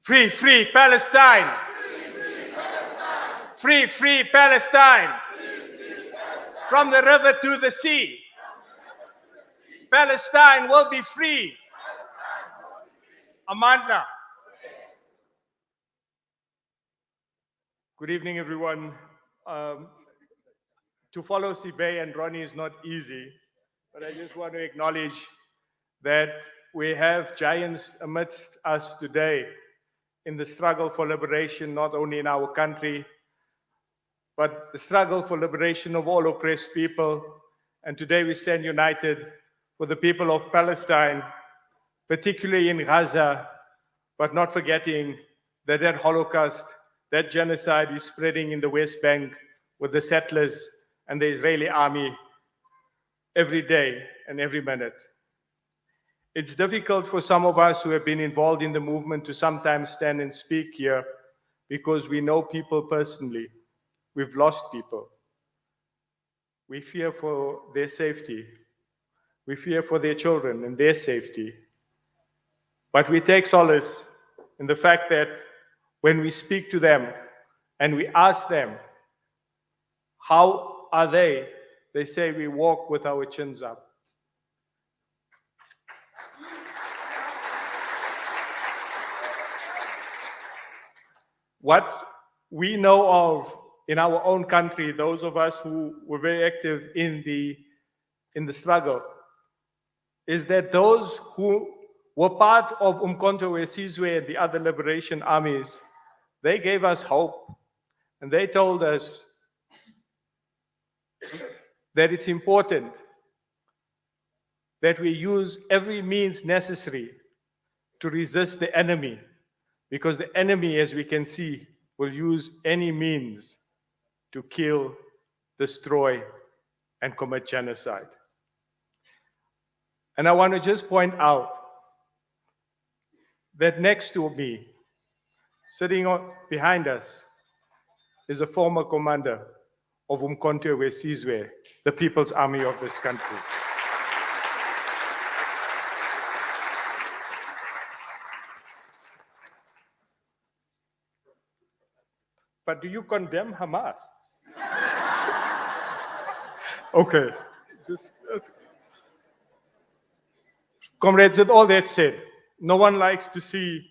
Free, free Palestine! Free, free Palestine! From the river to the sea, Palestine will be free. Amandla. Good evening, everyone. To follow Sibe and Ronnie is not easy, but I just want to acknowledge that we have giants amidst us today in the struggle for liberation, not only in our country, but the struggle for liberation of all oppressed people. And today we stand united for the people of Palestine, particularly in Gaza, but not forgetting that that Holocaust, that genocide is spreading in the West Bank with the settlers and the Israeli army every day and every minute. It's difficult for some of us who have been involved in the movement to sometimes stand and speak here because we know people personally. We've lost people. We fear for their safety. We fear for their children and their safety. But we take solace in the fact that when we speak to them and we ask them, how are they? They say we walk with our chins up. What we know of in our own country, those of us who were very active in the struggle, is that those who were part of Umkhonto weSizwe and the other liberation armies, they gave us hope. And they told us that it's important that we use every means necessary to resist the enemy, because the enemy, as we can see, will use any means to kill, destroy, and commit genocide. And I want to just point out that next to me, sitting behind us, is a former commander of Umkhonto weSizwe, the People's Army of this country. But do you condemn Hamas? Okay, comrades, with all that said, no one likes to see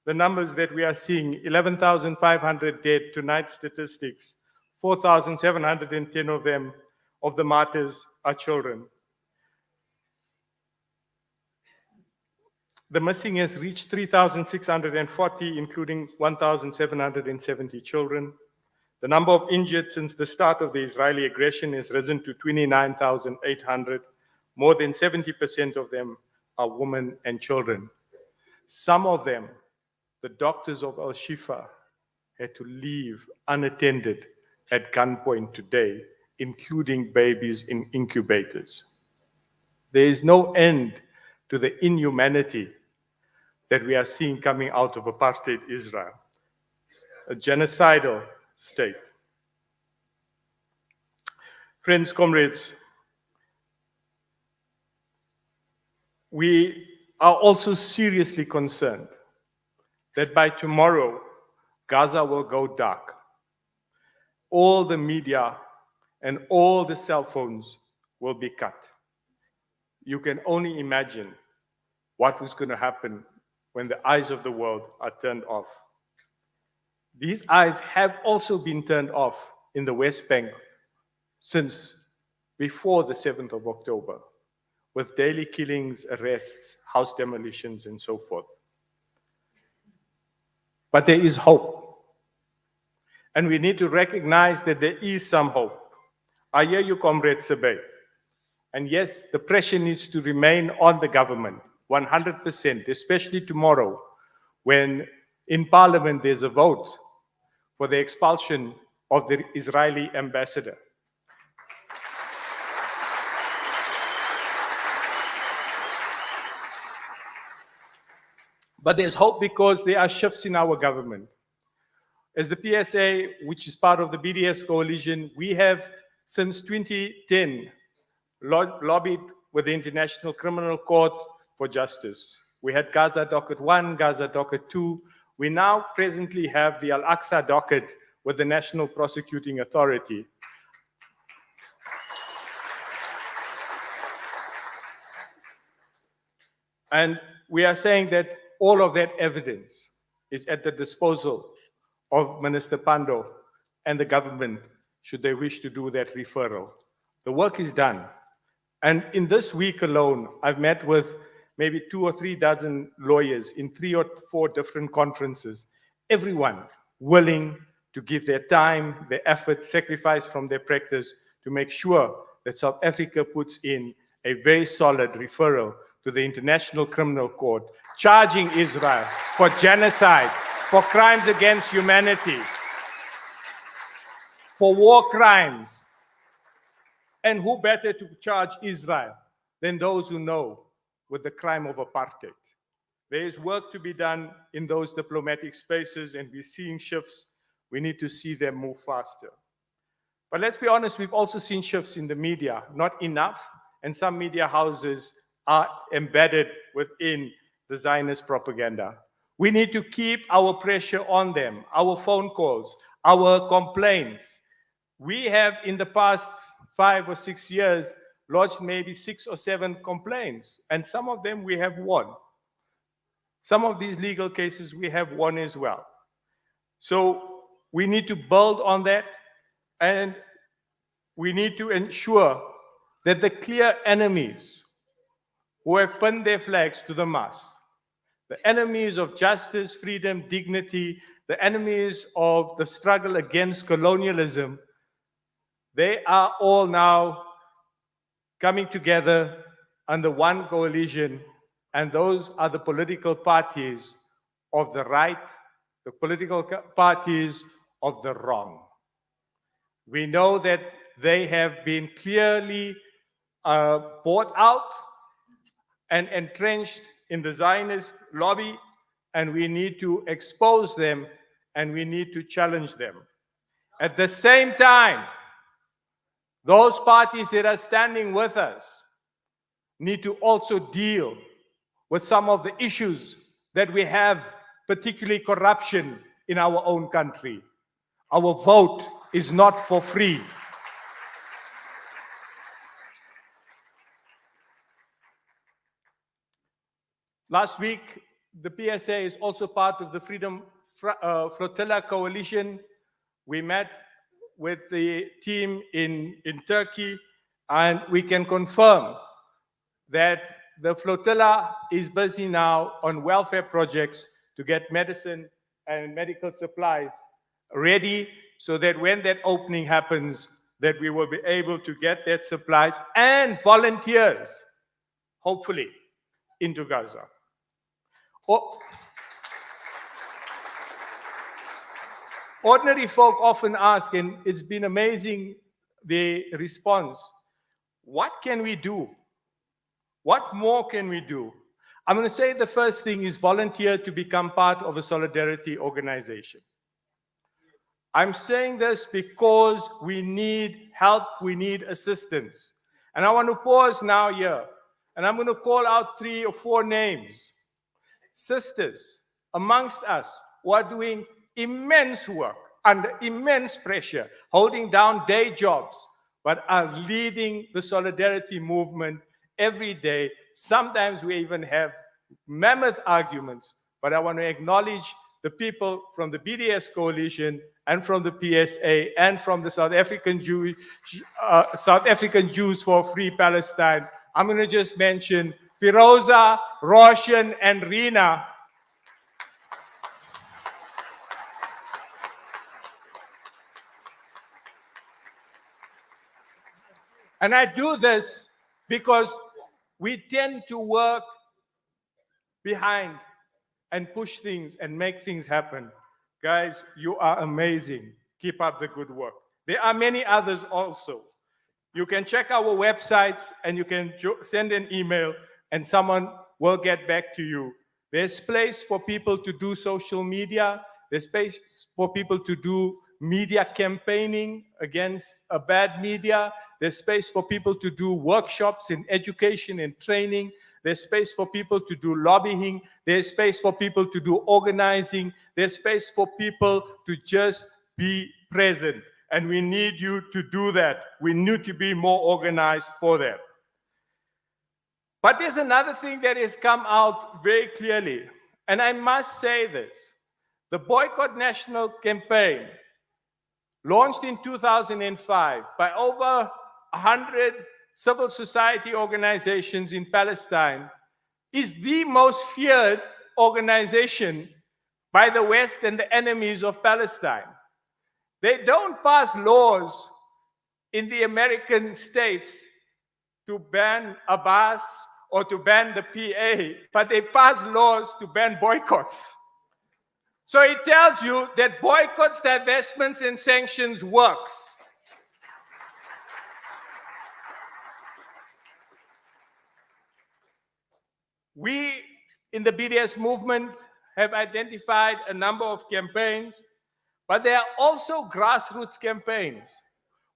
the numbers that we are seeing, 11,500 dead, tonight's statistics, 4,710 of them, of the martyrs, are children. The missing has reached 3,640, including 1,770 children. The number of injured since the start of the Israeli aggression has risen to 29,800. More than 70% of them are women and children. Some of them, the doctors of Al-Shifa, had to leave unattended at gunpoint today, including babies in incubators. There is no end to the inhumanity that we are seeing coming out of apartheid Israel, a genocidal state. Friends, comrades, we are also seriously concerned that by tomorrow, Gaza will go dark. All the media and all the cell phones will be cut. You can only imagine what was going to happen when the eyes of the world are turned off. These eyes have also been turned off in the West Bank since before the 7th of October, with daily killings, arrests, house demolitions, and so forth. But there is hope. And we need to recognize that there is some hope. I hear you, Comrade Sebe. And yes, the pressure needs to remain on the government, 100%, especially tomorrow, when in Parliament there's a vote for the expulsion of the Israeli ambassador. But there's hope because there are shifts in our government. As the PSA, which is part of the BDS coalition, we have, since 2010, lobbied with the International Criminal Court for justice. We had Gaza Docket 1, Gaza Docket 2. We now presently have the Al-Aqsa docket with the National Prosecuting Authority. And we are saying that all of that evidence is at the disposal of Minister Pandor and the government, should they wish to do that referral. The work is done. And in this week alone, I've met with maybe 2 or 3 dozen lawyers in 3 or 4 different conferences, everyone willing to give their time, their effort, sacrifice from their practice to make sure that South Africa puts in a very solid referral to the International Criminal Court, charging Israel for genocide, for crimes against humanity, for war crimes. And who better to charge Israel than those who know with the crime of apartheid? There is work to be done in those diplomatic spaces, and we're seeing shifts. We need to see them move faster. But let's be honest, we've also seen shifts in the media, not enough, and some media houses are embedded within the Zionist propaganda. We need to keep our pressure on them, our phone calls, our complaints. We have, in the past 5 or 6 years, lodged maybe 6 or 7 complaints, and some of them we have won. Some of these legal cases we have won as well. So we need to build on that, and we need to ensure that the clear enemies who have pinned their flags to the mast, the enemies of justice, freedom, dignity, the enemies of the struggle against colonialism, they are all now coming together under one coalition, and those are the political parties of the right, the political parties of the wrong. We know that they have been clearly bought out and entrenched in the Zionist lobby, and we need to expose them and we need to challenge them. At the same time, those parties that are standing with us need to also deal with some of the issues that we have, particularly corruption in our own country. Our vote is not for free. Last week, the PSA is also part of the Freedom Flotilla Coalition. We met with the team in Turkey, and we can confirm that the flotilla is busy now on welfare projects to get medicine and medical supplies ready so that when that opening happens, that we will be able to get that supplies and volunteers, hopefully, into Gaza. Ordinary folk often ask, and it's been amazing, the response, what can we do? What more can we do? I'm going to say the first thing is volunteer to become part of a solidarity organization. I'm saying this because we need help, we need assistance. And I want to pause now here, and I'm going to call out 3 or 4 names. Sisters amongst us who are doing immense work under immense pressure, holding down day jobs, but are leading the solidarity movement every day. Sometimes we even have mammoth arguments, but I want to acknowledge the people from the BDS coalition and from the PSA and from the South African Jews for Free Palestine. I'm going to just mention Firoza, Roshan, and Rina. And I do this because we tend to work behind and push things and make things happen. Guys, you are amazing. Keep up the good work. There are many others also. You can check our websites and you can send an email and someone will get back to you. There's space for people to do social media. There's space for people to do media campaigning against bad media. There's space for people to do workshops in education and training. There's space for people to do lobbying. There's space for people to do organizing. There's space for people to just be present. And we need you to do that. We need to be more organized for that. But there's another thing that has come out very clearly. And I must say this. The Boycott National campaign, launched in 2005 by over 100 civil society organizations in Palestine, is the most feared organization by the West and the enemies of Palestine. They don't pass laws in the American states to ban Abbas or to ban the PA, but they pass laws to ban boycotts. So it tells you that boycotts, divestments, and sanctions works. We in the BDS movement have identified a number of campaigns, but there are also grassroots campaigns,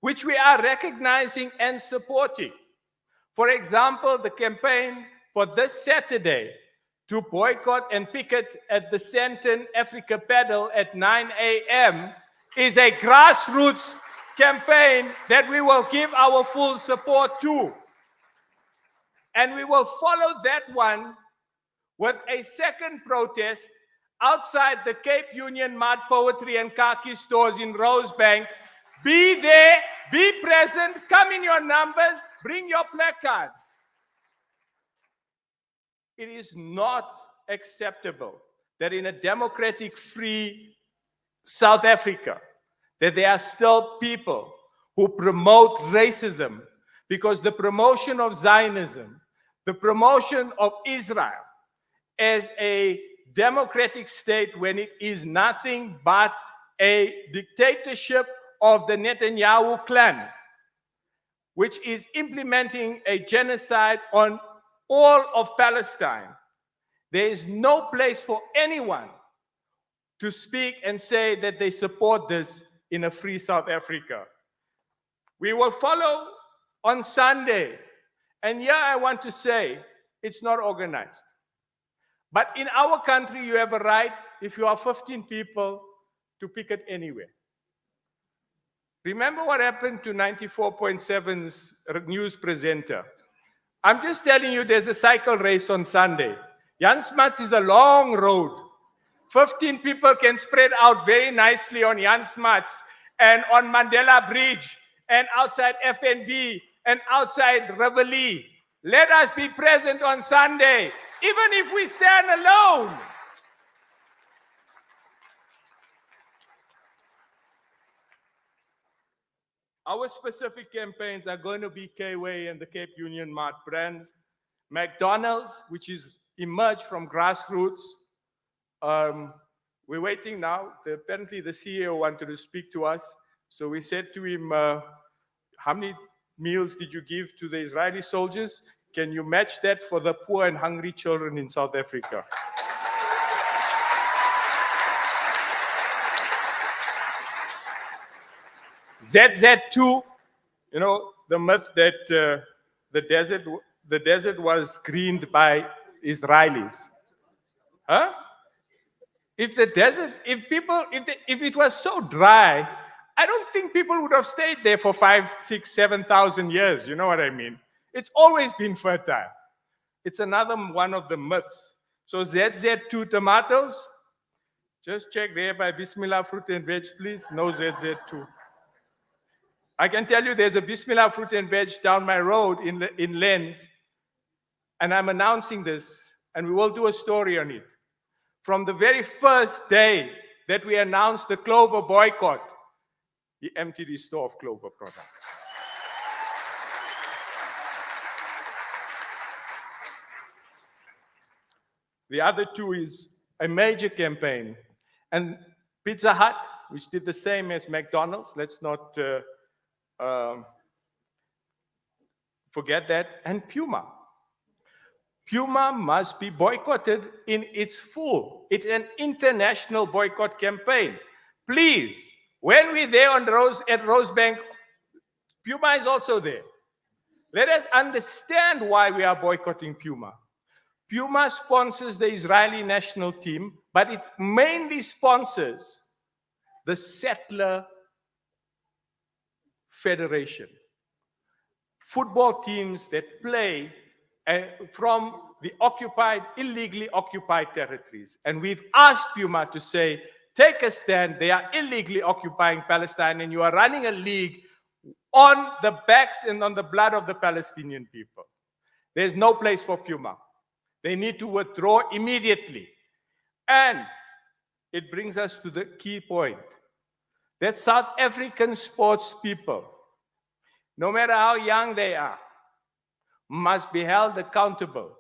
which we are recognizing and supporting. For example, the campaign for this Saturday to boycott and picket at the Sandton Africa Paddle at 9 a.m. is a grassroots campaign that we will give our full support to. And we will follow that one with a second protest outside the Cape Union Mud Poetry and Khaki stores in Rosebank. Be there, be present, come in your numbers, bring your placards. It is not acceptable that in a democratic, free South Africa, that there are still people who promote racism, because the promotion of Zionism, the promotion of Israel as a democratic state when it is nothing but a dictatorship of the Netanyahu clan, which is implementing a genocide on all of Palestine. There is no place for anyone to speak and say that they support this in a free South Africa. We will follow on Sunday. And here I want to say, it's not organized. But in our country, you have a right, if you are 15 people, to picket anywhere. Remember what happened to 94.7's news presenter? I'm just telling you, there's a cycle race on Sunday. Jan Smuts is a long road. 15 people can spread out very nicely on Jan Smuts and on Mandela Bridge and outside FNB and outside Reveille. Let us be present on Sunday, even if we stand alone. Our specific campaigns are going to be K-Way and the Cape Union Mart brands. McDonald's, which is emerged from grassroots. We're waiting now. Apparently the CEO wanted to speak to us. So we said to him, how many meals did you give to the Israeli soldiers? Can you match that for the poor and hungry children in South Africa? ZZ2, you know, the myth that the desert was greened by Israelis. Huh? If it was so dry, I don't think people would have stayed there for 5,000, 6,000, 7,000 years. You know what I mean? It's always been fertile. It's another one of the myths. So ZZ2 tomatoes, just check there by Bismillah Fruit and Veg, please. No ZZ2. I can tell you there's a Bismillah Fruit and Veg down my road in Lens, and I'm announcing this, and we will do a story on it. From the very first day that we announced the Clover boycott, he emptied his store of Clover products. The other two is a major campaign. And Pizza Hut, which did the same as McDonald's, let's not forget that, and Puma. Puma must be boycotted in its full. It's an international boycott campaign. Please, when we're there at Rosebank, Puma is also there. Let us understand why we are boycotting Puma. Puma sponsors the Israeli national team, but it mainly sponsors the settler federation. Football teams that play from the illegally occupied territories. And we've asked Puma to say, take a stand, they are illegally occupying Palestine, and you are running a league on the backs and on the blood of the Palestinian people. There's no place for Puma. They need to withdraw immediately. And it brings us to the key point that South African sports people, no matter how young they are, must be held accountable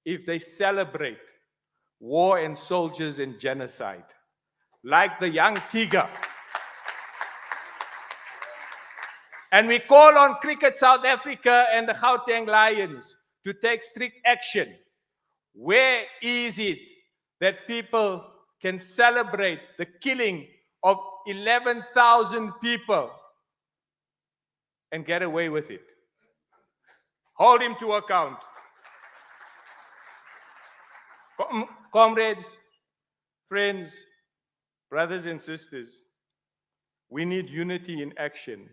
if they celebrate war and soldiers and genocide, like the young Tiger. And we call on Cricket South Africa and the Gauteng Lions to take strict action. Where is it that people can celebrate the killing of 11,000 people and get away with it? Hold him to account. Comrades, friends, brothers and sisters, we need unity in action.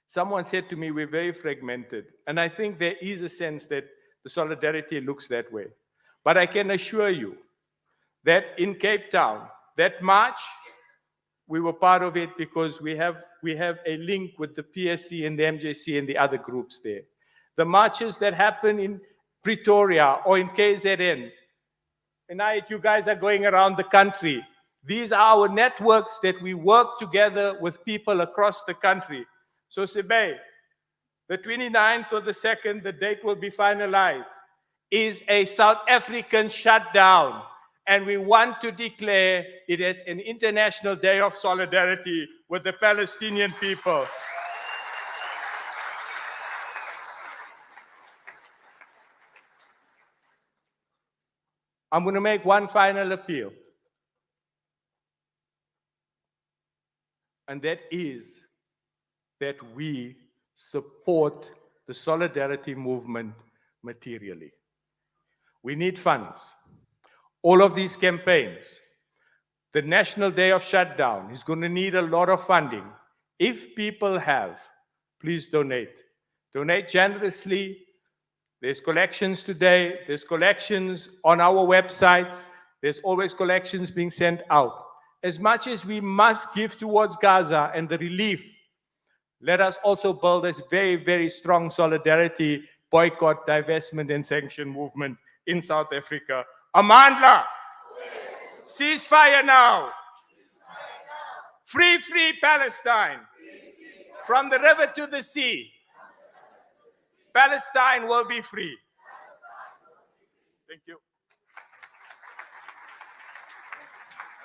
Someone said to me, we're very fragmented. And I think there is a sense that the solidarity looks that way. But I can assure you that in Cape Town, that march, we were part of it because we have a link with the PSC and the MJC and the other groups there. The marches that happen in Pretoria or in KZN, and you guys are going around the country. These are our networks that we work together with people across the country. So Sebe, the 29th or the 2nd, the date will be finalized, is a South African shutdown. And we want to declare it as an international day of solidarity with the Palestinian people. I'm going to make one final appeal. And that is that we support the solidarity movement materially. We need funds. All of these campaigns, the National Day of Shutdown is going to need a lot of funding. If people have, please donate. Donate generously. There's collections today. There's collections on our websites. There's always collections being sent out. As much as we must give towards Gaza and the relief, let us also build this very, very strong solidarity, boycott, divestment, and sanction movement in South Africa. Amandla! Ceasefire now! Free, free Palestine! From the river to the sea, Palestine will be free. Thank you.